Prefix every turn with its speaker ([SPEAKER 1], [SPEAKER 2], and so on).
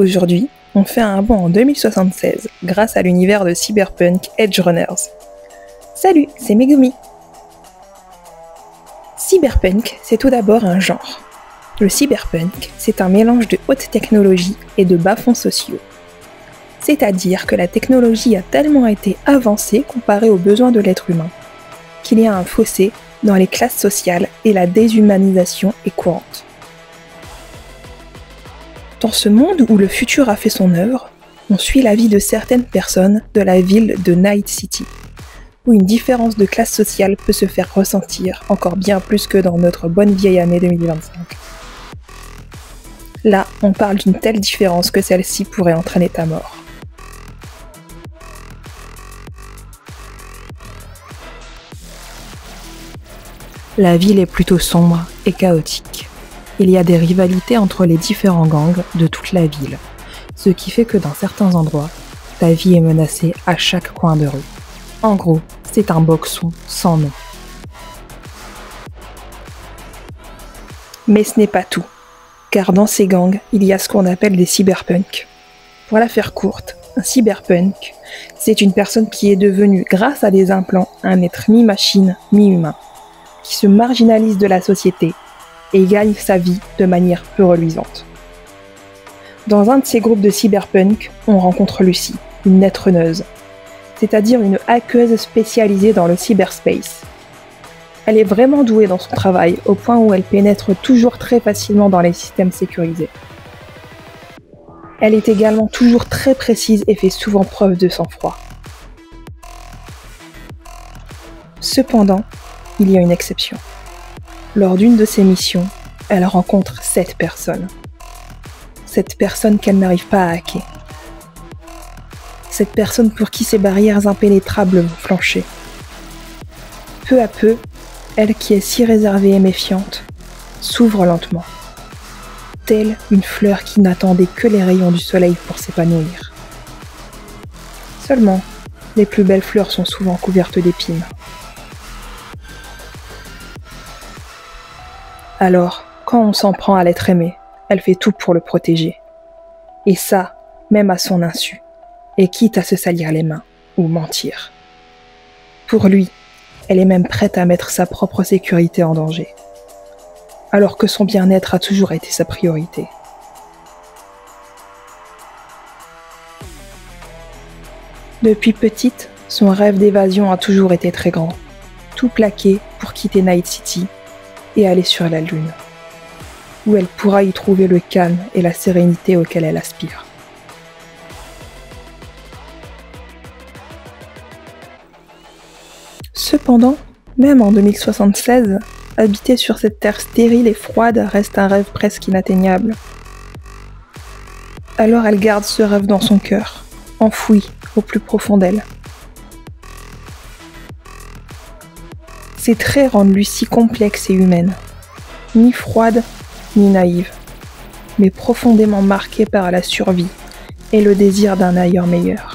[SPEAKER 1] Aujourd'hui, on fait un bond en 2076 grâce à l'univers de Cyberpunk Edge Runners. Salut, c'est Megumi. Cyberpunk, c'est tout d'abord un genre. Le cyberpunk, c'est un mélange de haute technologie et de bas-fonds sociaux. C'est-à-dire que la technologie a tellement été avancée comparée aux besoins de l'être humain, qu'il y a un fossé dans les classes sociales et la déshumanisation est courante. Dans ce monde où le futur a fait son œuvre, on suit la vie de certaines personnes de la ville de Night City, où une différence de classe sociale peut se faire ressentir encore bien plus que dans notre bonne vieille année 2025. Là, on parle d'une telle différence que celle-ci pourrait entraîner ta mort. La ville est plutôt sombre et chaotique. Il y a des rivalités entre les différents gangs de toute la ville, ce qui fait que dans certains endroits, ta vie est menacée à chaque coin de rue. En gros, c'est un boxon sans nom. Mais ce n'est pas tout, car dans ces gangs, il y a ce qu'on appelle des cyberpunks. Pour la faire courte, un cyberpunk, c'est une personne qui est devenue, grâce à des implants, un être mi-machine, mi-humain, qui se marginalise de la société et gagne sa vie de manière peu reluisante. Dans un de ces groupes de cyberpunk, on rencontre Lucy, une netrunneuse, c'est-à-dire une hackeuse spécialisée dans le cyberspace. Elle est vraiment douée dans son travail, au point où elle pénètre toujours très facilement dans les systèmes sécurisés. Elle est également toujours très précise et fait souvent preuve de sang-froid. Cependant, il y a une exception. Lors d'une de ses missions, elle rencontre 7 personnes. 7 personnes qu'elle n'arrive pas à hacker. 7 personnes pour qui ces barrières impénétrables vont flancher. Peu à peu, elle qui est si réservée et méfiante, s'ouvre lentement. Telle une fleur qui n'attendait que les rayons du soleil pour s'épanouir. Seulement, les plus belles fleurs sont souvent couvertes d'épines. Alors, quand on s'en prend à l'être aimé, elle fait tout pour le protéger. Et ça, même à son insu, et quitte à se salir les mains ou mentir. Pour lui, elle est même prête à mettre sa propre sécurité en danger, alors que son bien-être a toujours été sa priorité. Depuis petite, son rêve d'évasion a toujours été très grand, tout plaqué pour quitter Night City et aller sur la Lune, où elle pourra y trouver le calme et la sérénité auxquels elle aspire. Cependant, même en 2076, habiter sur cette terre stérile et froide reste un rêve presque inatteignable. Alors elle garde ce rêve dans son cœur, enfoui au plus profond d'elle. Ses traits rendent Lucy complexe et humaine, ni froide, ni naïve, mais profondément marquée par la survie et le désir d'un ailleurs meilleur.